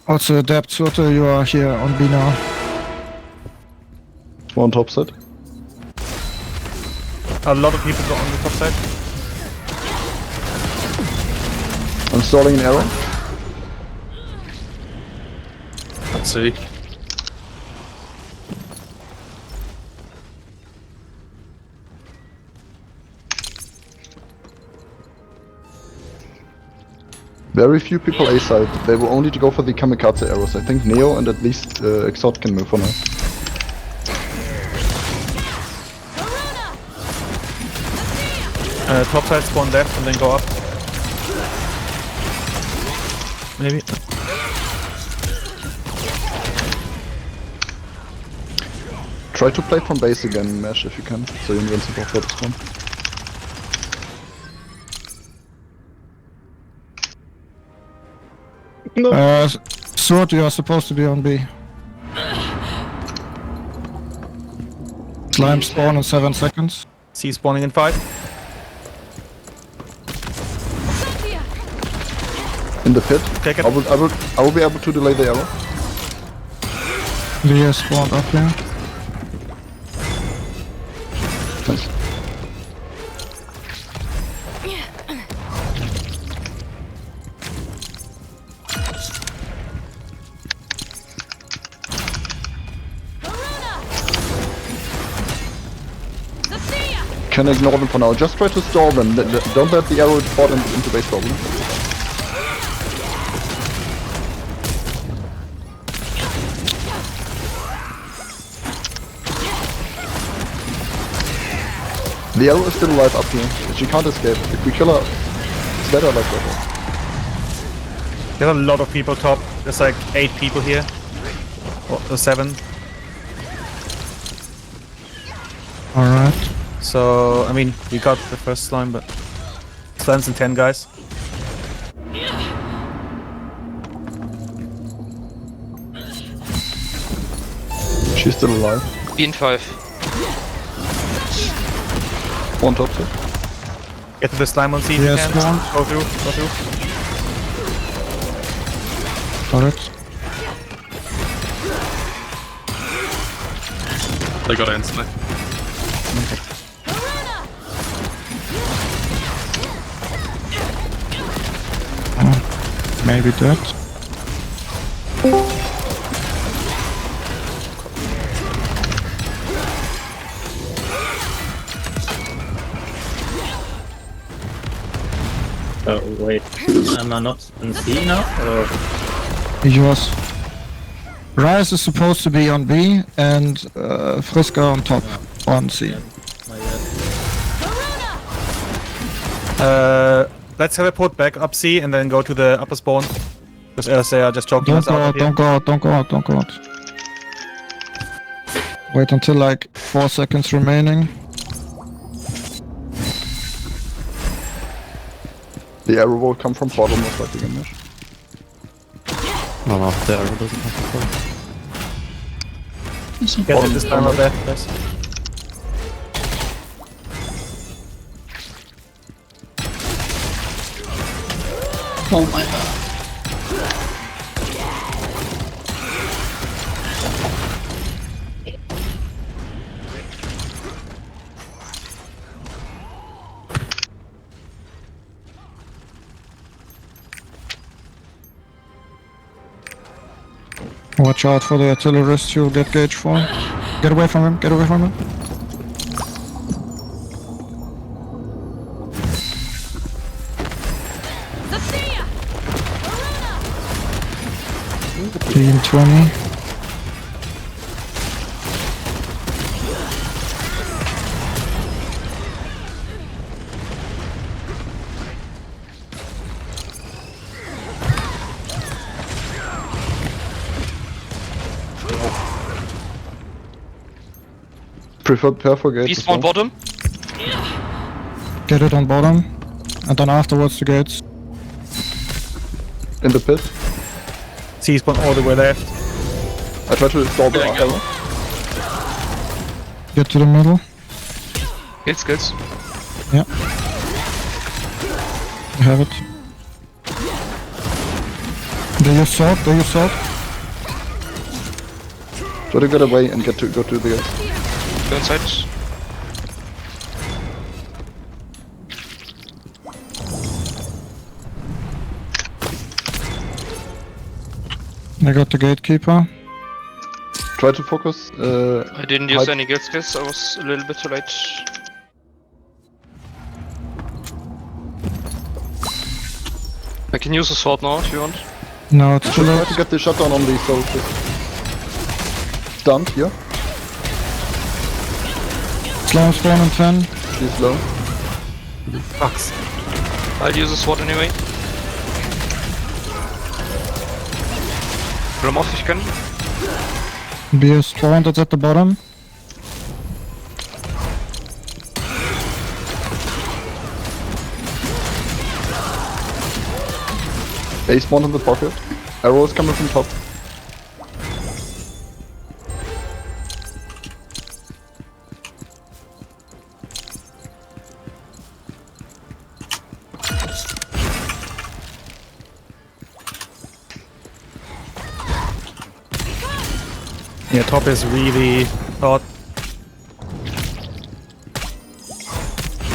Also adapt, Surte, you are here on B now. One top side. A lot of people go on the top side. I'm installing an arrow. Let's see. Very few people A side. They will only go for the kamikaze arrows. I think Neo and at least Exot can move for now. Top side spawn left and then go up. Maybe. Try to play from base again, Mesh, if you can, so you're invincible for this one. Sword, you are supposed to be on B. Slime spawn in 7 seconds. C spawning in 5. In the pit. Take it. I will be able to delay the arrow. Leah spawned up here. Nice. Can ignore them for now. Just try to stall them. Don't let the arrow fall into base problem. The arrow is still alive up here. She can't escape. If we kill her, it's better like that. There's a lot of people top. There's like 8 people here. Or 7. Alright. So, I mean, we got the first slime, but... Slime's in 10, guys. She's still alive. In 5. One top side. Get to the slime on C if Yes, you can. spawn. Go through, go through. Got it. They got it instantly. Maybe that. Oh, wait. Am I not in C now? Or? Yours. Rise is supposed to be on B and Friska on top on C. Let's teleport back up C and then go to the upper spawn. Because else they are just choking Don't us go out out, of here. don't go out, don't go out, don't go out. Wait until like 4 seconds remaining. The arrow will come from bottom most likely again, Mesh. No, the arrow doesn't have to fall. Get it this time up there, guys. Oh my god. Watch out for the artillerist, you'll get gauge for. Get away from him, get away from him. Team 20. Prepare for gate. Respawn bottom. Get it on bottom. And then afterwards the gates. In the pit. C spawn all the way left. I try to stall the arrow. Get to the middle. Kills, kills. Yeah. You have it. They use sword, they use sword. Try to get away and go to the gate. Go inside. I got the gatekeeper. Try to focus. I didn't use hide- any guild skills, I was a little bit too late. I can use a sword now if you want. No, it's too Try late. to get the shutdown on these soldiers. Stunned here. Slime spawn in 10. She's low. Fucks. I'll use a sword anyway. Pull him off if you can. B is spawned, it's at the bottom. A spawned in the pocket. Arrow is coming from top. Yeah, top is really hot.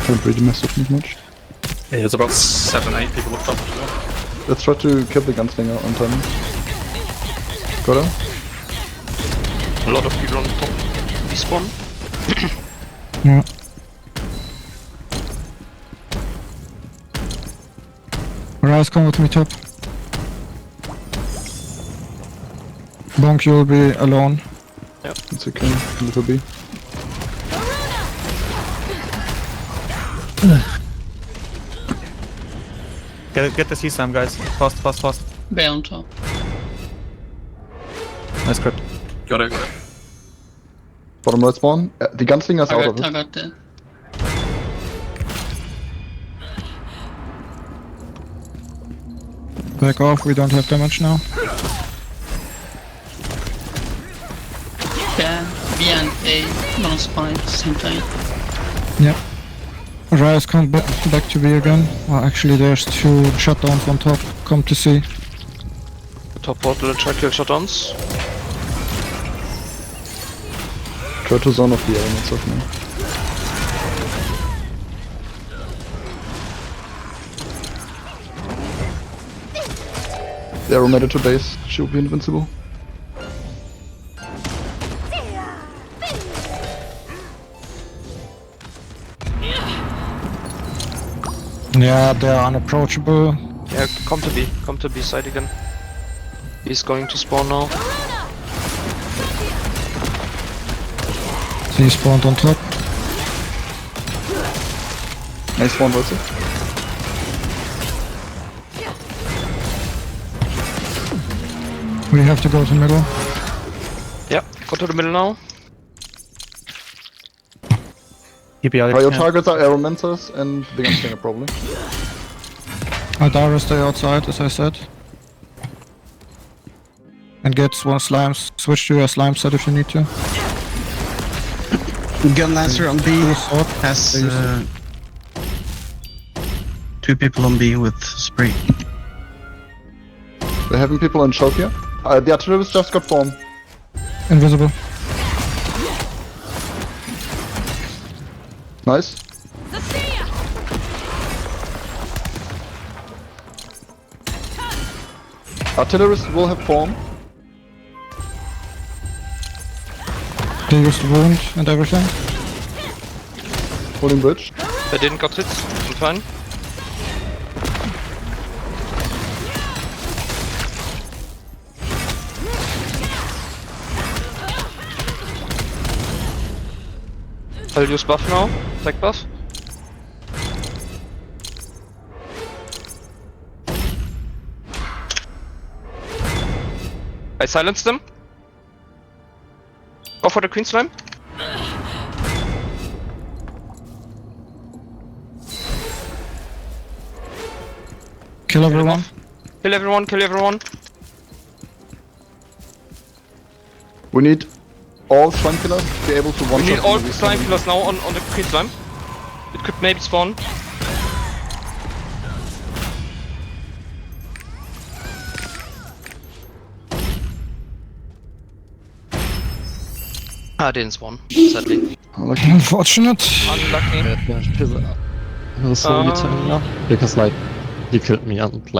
Can't really mess with me much. Yeah, there's about 7-8 people up top. Let's try to kill the gunslinger on time. Got her? A lot of people on top. Despawn. Yeah. Rise, come with me top. Bonk, you'll be alone. It's okay. Little B. Get the C-Slam, guys. Fast, fast, fast. Bear on top. Nice crypt. Got it, got it. Bottom right spawn. The gunslinger's out of it. I got the... Back off, we don't have damage now. Yeah, B and A. Non spawn at the same time. Yep. Rise, come back to B again. Well, actually, there's 2 shutdowns on top. Come to C. Top portal and try kill shutdowns. Try to zone off the elements of me. The arrow made it to base. She'll be invincible. Yeah, they're unapproachable. Yeah, come to B. Come to B side again. He's going to spawn now. C spawned on top. Nice one, also. We have to go to middle. Yeah, go to the middle now. TP Your targets are arrowmancers and the gunslinger probably. Adara stay outside, as I said. And get 1 slime. Switch to a slime set if you need to. Gun Lancer on B Sword. has 2 people on B with spree. We're having people on choke here. The artillerist just got form. Invisible. Nice. Artillerist will have form. They used wound and everything. Holding bridge. I didn't got hit. I'm fine. I'll use buff now. Tech buff. I silenced them. Go for the Queen Slime. Kill everyone. Kill everyone, kill everyone. We need all slime killers to be able to one We need shot all the slime weak killers now on the Queen Slime. It could maybe spawn. I didn't spawn, sadly. Unlucky. Unfortunate. Unlucky. He'll slowly turn now. Because like, he killed me and like